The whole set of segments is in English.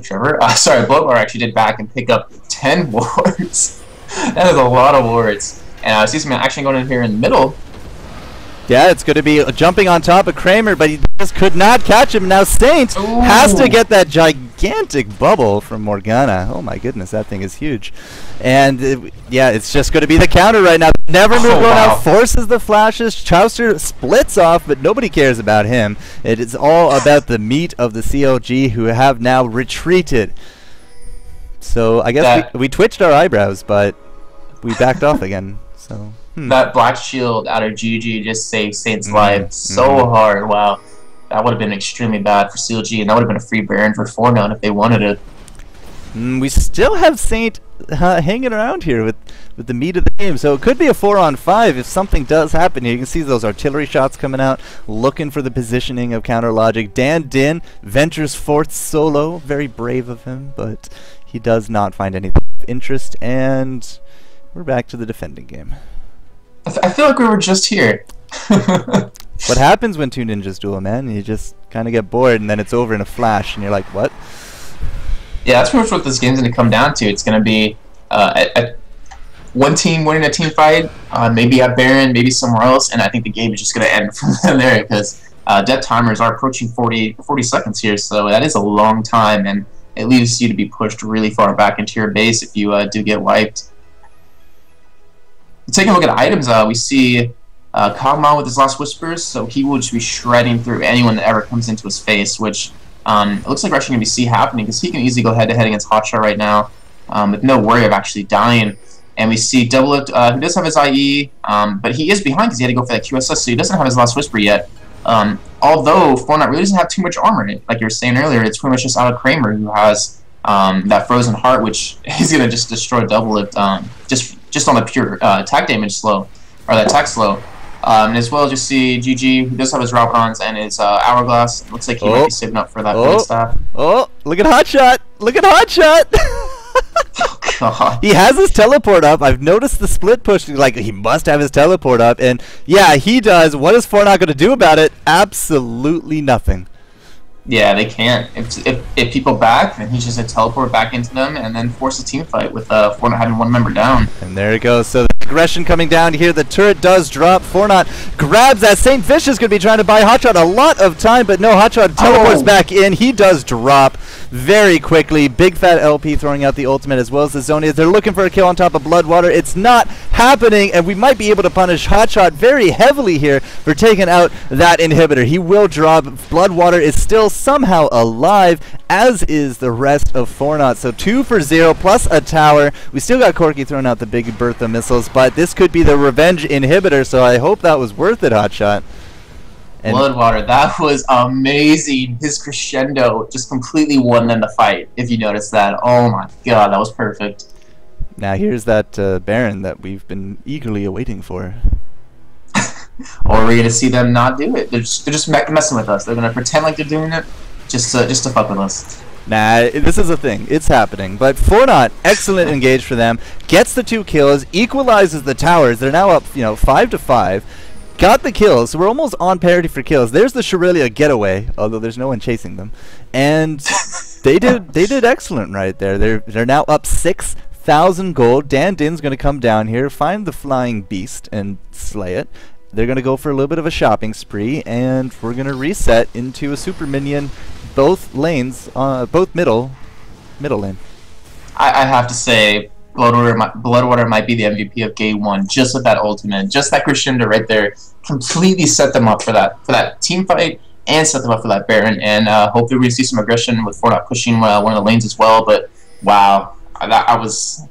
Trevor. Sorry, Bloodwater actually did back and pick up 10 wards. That is a lot of wards. And I see some action going in here in the middle. Yeah, it's going to be jumping on top of Kramer, but he just could not catch him. Now Saint has to get that gigantic bubble from Morgana. Oh my goodness, that thing is huge. And yeah, it's just going to be the counter right now. Never move going out, forces the flashes. Chaucer splits off, but nobody cares about him. It is all about the meat of the CLG, who have now retreated. So I guess we twitched our eyebrows, but we backed off again. So. That black shield out of GG just saved Saint's life so hard. Wow. That would have been extremely bad for CLG, and that would have been a free Baron for Fortnite if they wanted it. We still have Saint hanging around here with the meat of the game, so it could be a 4-on-5 if something does happen here. You can see those artillery shots coming out, looking for the positioning of counter logic. Dan Din ventures forth solo. Very brave of him, but he does not find anything of interest, and we're back to the defending game. I feel like we were just here. What happens when two ninjas duel, man? You just kind of get bored, and then it's over in a flash, and you're like, what? Yeah, that's pretty much what this game's going to come down to. It's going to be one team winning a team fight, maybe at Baron, maybe somewhere else, and I think the game is just going to end from there because death timers are approaching 40 seconds here, so that is a long time, and it leaves you to be pushed really far back into your base if you do get wiped. Taking a look at items, we see Kog'Maw with his last whispers, so he will just be shredding through anyone that ever comes into his face, which it looks like we're actually going to see happening because he can easily go head-to-head against Hotshot right now with no worry of actually dying. And we see Doublelift, who does have his IE, but he is behind because he had to go for that QSS, so he doesn't have his last whisper yet. Although Fortnite really doesn't have too much armor in it. Like you were saying earlier, it's pretty much just out of Kramer, who has that Frozen Heart, which is going to just destroy Doublelift just on the pure attack damage slow, or that attack slow. And as well as you see GG, who does have his Raucons and his Hourglass. It looks like he might be saving up for that blade staff. Oh, look at Hotshot! Look at Hotshot! Oh, God. He has his teleport up. I've noticed the split push. Like, he must have his teleport up. And yeah, he does. What is Fortnite going to do about it? Absolutely nothing. Yeah, they can't. If people back, then he's just going to teleport back into them and then force a team fight with Fortnite having one member down. And there it goes. So the aggression coming down here. The turret does drop. Fortnite grabs that. St. Fish is going to be trying to buy Hotshot a lot of time, but no, Hotshot teleports back in. He does drop very quickly. Big Fat LP throwing out the ultimate as well as the Zonias. They're looking for a kill on top of Bloodwater. It's not happening, and we might be able to punish Hotshot very heavily here for taking out that inhibitor. He will drop. Bloodwater is still somehow alive, as is the rest of Fortnite. So 2 for 0 plus a tower. We still got Corky throwing out the big Bertha missiles, but this could be the revenge inhibitor, so I hope that was worth it, Hotshot. And Bloodwater, that was amazing. His crescendo just completely won them the fight, if you noticed that. Oh my God, that was perfect. Now here's that Baron that we've been eagerly awaiting for. Or we're going to see them not do it. They're just messing with us. They're going to pretend like they're doing it just to fuck with us. Nah, this is a thing. It's happening. But Fortnite, excellent engage for them. Gets the 2 kills, equalizes the towers. They're now up, 5 to 5. Got the kills, so we're almost on parity for kills. There's the Shirelia getaway, although there's no one chasing them. And they did excellent right there. They're now up 6,000 gold. Dan Din's going to come down here, find the flying beast, and slay it. They're going to go for a little bit of a shopping spree, and we're going to reset into a super minion, both lanes, both middle lane. I have to say, Bloodwater might be the MVP of Game 1, just with that ultimate, just that crescendo right there, completely set them up for that team fight, and set them up for that Baron, and hopefully we're going to see some aggression with Fortnite pushing one of the lanes as well, but wow, that was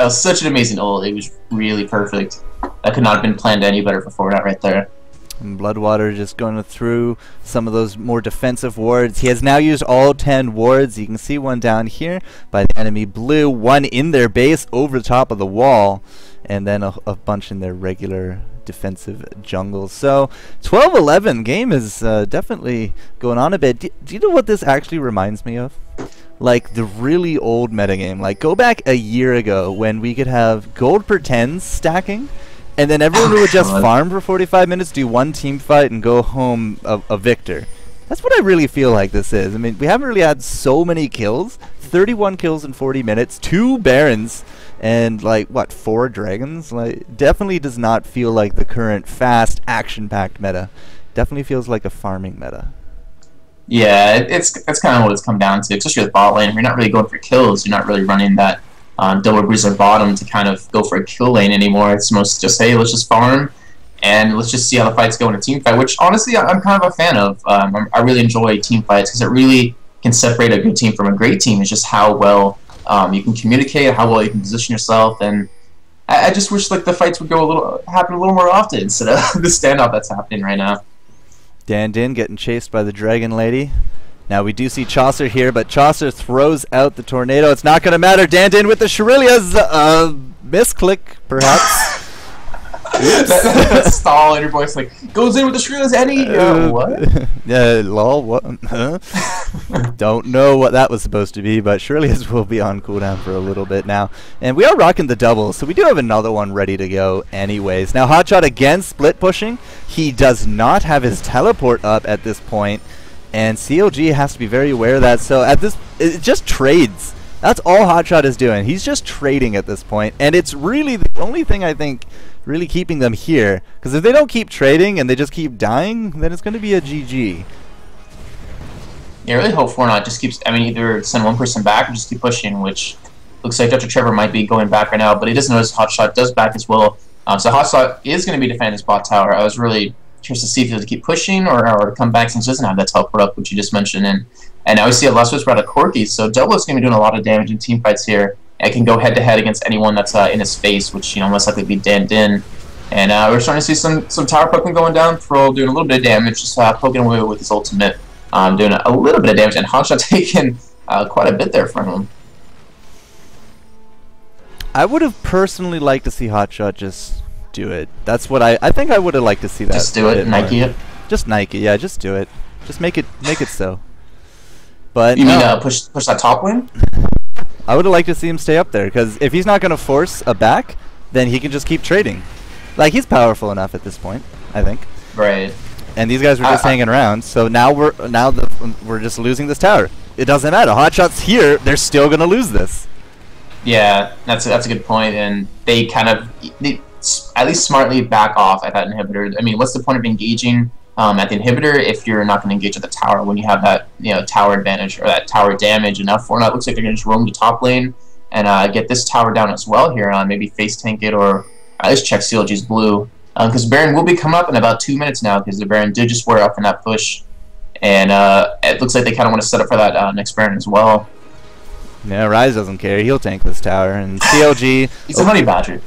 such an amazing ult. It was really perfect. That could not have been planned any better for Fortnite right there. And Bloodwater just going through some of those more defensive wards. He has now used all 10 wards. You can see one down here by the enemy blue, one in their base over the top of the wall, and then a bunch in their regular defensive jungles. So 12-11 game is definitely going on a bit. Do you know what this actually reminds me of? Like the really old metagame. Like go back a year ago when we could have gold per 10s stacking, and then everyone would just farm for 45 minutes, do one team fight, and go home a victor. That's what I really feel like this is. I mean, we haven't really had so many kills. 31 kills in 40 minutes, 2 Barons, and like, what, 4 Dragons? Like, definitely does not feel like the current fast, action-packed meta. Definitely feels like a farming meta. Yeah, that's kind of what it's come down to, especially with bot lane. You're not really going for kills. You're not really running that double bruiser bottom to kind of go for a kill lane anymore. It's most just, hey, let's just farm, and let's just see how the fights go in a team fight, which honestly I'm kind of a fan of. I really enjoy team fights because it really can separate a good team from a great team. It's just how well you can communicate, how well you can position yourself, and I just wish like the fights would happen a little more often instead of the standoff that's happening right now. Dandin getting chased by the Dragon Lady. Now we do see Chaucer here, but Chaucer throws out the tornado. It's not going to matter. Dandin with the Shurilias. Misclick, perhaps. that stall in your voice, like, goes in with the Shurilias, Eddie. What? Lol, what? Huh? Don't know what that was supposed to be, but Shurilias will be on cooldown for a little bit now. And we are rocking the doubles, so we do have another one ready to go anyways. Now Hotshot again split pushing. He does not have his teleport up at this point, and CLG has to be very aware of that. So at this, it just trades. That's all Hotshot is doing. He's just trading at this point, and it's really the only thing I think really keeping them here. Because if they don't keep trading and they just keep dying, then it's going to be a GG. Yeah, I really hope Fortnite just keeps, I mean, either send one person back or just keep pushing, which looks like Dr. Trevor might be going back right now, but he doesn't notice Hotshot does back as well. So Hotshot is going to be defending his bot tower. I was really curious to see if he'll keep pushing or come back since he doesn't have that teleport up, which you just mentioned. And now we see a less whisper out of Corky, so Double is going to be doing a lot of damage in team fights here. It can go head-to-head against anyone that's in his face, which, you know, most likely be Dandin. And we're starting to see some tower poking going down. Thrall doing a little bit of damage, just poking away with his ultimate, doing a little bit of damage, and Hotshot taking quite a bit there from him. I would have personally liked to see Hotshot just do it. That's what I think I would have liked to see that. Just do it, Nike it. Just Nike, yeah, just do it. Just make it so. But you mean push that top lane? I would have liked to see him stay up there, because if he's not going to force a back, then he can just keep trading. Like, he's powerful enough at this point, I think. Right. And these guys were just hanging around, so now we're just losing this tower. It doesn't matter. Hotshot's here. They're still going to lose this. Yeah, that's a good point, and they kind of at least smartly back off at that inhibitor. I mean, what's the point of engaging at the inhibitor if you're not going to engage at the tower when you have that, you know, tower advantage or that tower damage enough? Fortnite looks like they're going to just roam the top lane and get this tower down as well here on maybe face tank it or at least check CLG's blue, because Baron will be coming up in about 2 minutes now, because the Baron did just wear off in that push, and it looks like they kind of want to set up for that next Baron as well. Yeah, Rise doesn't care. He'll tank this tower, and CLG... He's a honey badger.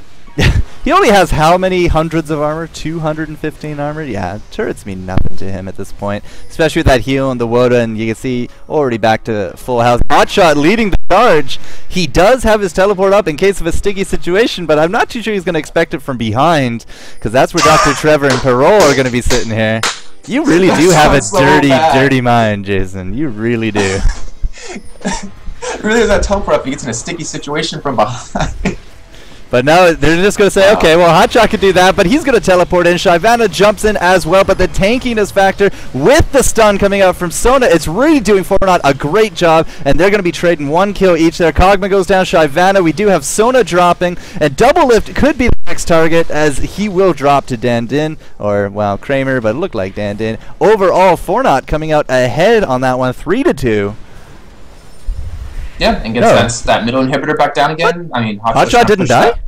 He only has how many hundreds of armor? 215 armor? Yeah, turrets mean nothing to him at this point. Especially with that heal and the Woda, and you can see already back to full health. Hotshot leading the charge. He does have his teleport up in case of a sticky situation, but I'm not too sure he's going to expect it from behind, because that's where Dr. Trevor and Parole are going to be sitting here. You really do have a dirty mind, Jason. You really do. Really is that teleport up. He gets in a sticky situation from behind. But now they're just going to say, okay, well, Hotshot could do that, but he's going to teleport in. Shyvana jumps in as well, but the tankiness factor with the stun coming out from Sona, it's really doing Fortnite a great job, and they're going to be trading 1 kill each there. Kog'Maw goes down, Shyvana. We do have Sona dropping, and Double Lift could be the next target, as he will drop to Dandin, or, well, Kramer, but it looked like Dandin. Overall, Fortnite coming out ahead on that one, 3-2. Yeah, and gets that middle inhibitor back down again. What? I mean, Hotshot didn't die?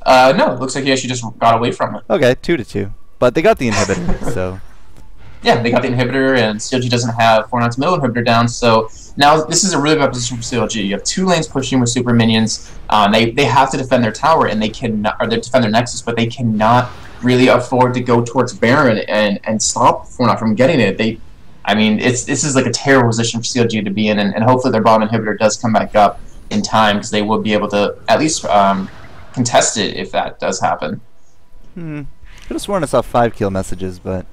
No, it looks like he actually just got away from it. Okay, 2-2. But they got the inhibitor, so... Yeah, they got the inhibitor, and CLG doesn't have Fortnite's middle inhibitor down, so now this is a really bad position for CLG. You have 2 lanes pushing with super minions. They have to defend their tower, and they cannot, or they defend their nexus, but they cannot really afford to go towards Baron and stop Fortnite from getting it. I mean, this is like a terrible position for CLG to be in, and hopefully their bottom inhibitor does come back up in time, because they will be able to at least contest it if that does happen. Could have sworn I saw 5 kill messages, but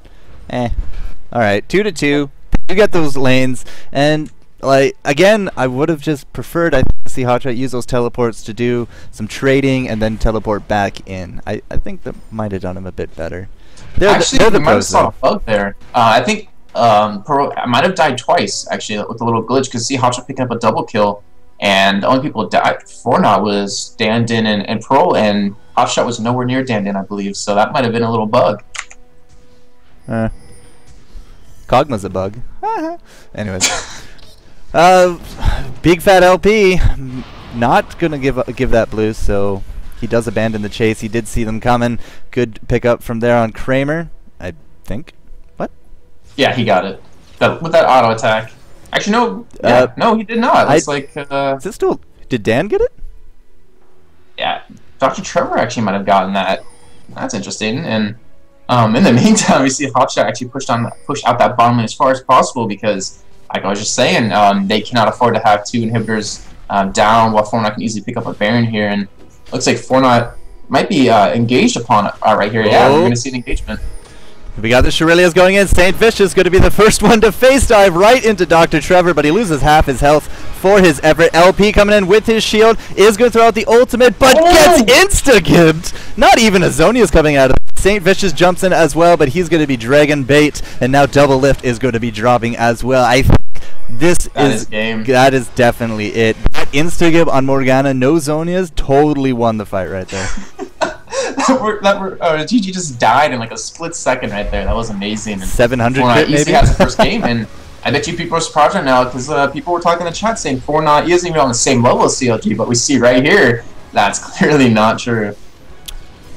alright, 2-2. You get those lanes, and like again, I would have just preferred to see Hotshot use those teleports to do some trading and then teleport back in. I think that might have done him a bit better. Actually, we might have saw a bug there. I think Pearl might have died twice, actually, with a little glitch, because see Hotshot picking up a double kill, and the only people who died before now was Dandin and Pearl, and Hotshot was nowhere near Dandin, I believe, so that might have been a little bug. Kogma's a bug. Anyways. Big Fat LP not going to give that blue, so he does abandon the chase. He did see them coming. Good pickup from there on Kramer, I think. What? Yeah, he got it. With that auto attack. Actually, no. Yeah, no, he did not. It's like... is this still... Did Dan get it? Yeah, Dr. Trevor actually might have gotten that. That's interesting. And in the meantime, we see Hotshot actually push out that bottom lane as far as possible because, like I was just saying, they cannot afford to have 2 inhibitors down while Fortnite can easily pick up a Baron here. And looks like Fortnite might be engaged upon it right here. Yeah, we're going to see an engagement. We got the Shurelias going in. St. Vicious going to be the first one to face dive right into Dr. Trevor, but he loses half his health for his effort. LP coming in with his shield is going to throw out the ultimate, but gets insta-gimped. Not even a Zonia's coming out of it. St. Vicious jumps in as well, but he's going to be dragon bait, and now double lift is going to be dropping as well. I think that is definitely it. That insta-gimp on Morgana, no Zonias, totally won the fight right there. GG just died in like a split second right there. That was amazing. And 700 Fortnite easily has the first game, and I bet you people are surprised right now because people were talking in the chat saying Fortnite isn't even on the same level as CLG, but we see right here that's clearly not true.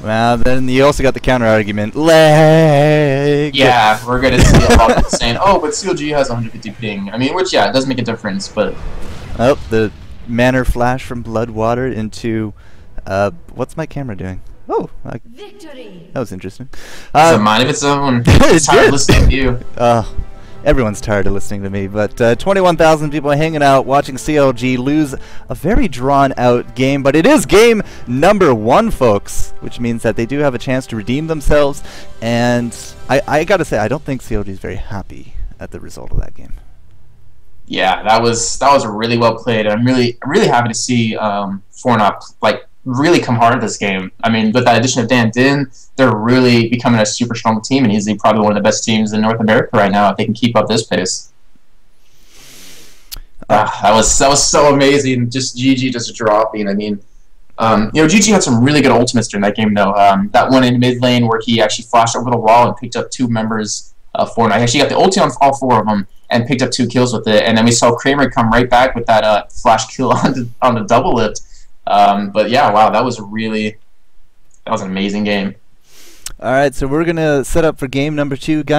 Well, then you also got the counter argument. Leg. Yeah, we're gonna see a lot of people saying, "Oh, but CLG has 150 ping." I mean, which yeah, it does make a difference, but oh, the manner flash from Bloodwater into what's my camera doing? Oh, victory! That was interesting. It's a mind of its own. It's tired of listening to you. Everyone's tired of listening to me, but 21,000 people hanging out watching CLG lose a very drawn-out game, but it is game number 1, folks, which means that they do have a chance to redeem themselves, and I gotta say, I don't think CLG is very happy at the result of that game. Yeah, that was really well played. I'm really happy to see Fortnite really come hard at this game. I mean, with that addition of Dan Din, they're really becoming a super strong team and easily probably one of the best teams in North America right now if they can keep up this pace. That was so amazing. Just GG just dropping. I mean, GG had some really good ultimates during that game though. That one in mid lane where he actually flashed over the wall and picked up 2 members of Fortnite. He actually got the ulti on all 4 of them and picked up 2 kills with it. And then we saw Kramer come right back with that flash kill on the double lift. But yeah, wow, that was an amazing game. All right, so we're gonna set up for game number 2, guys.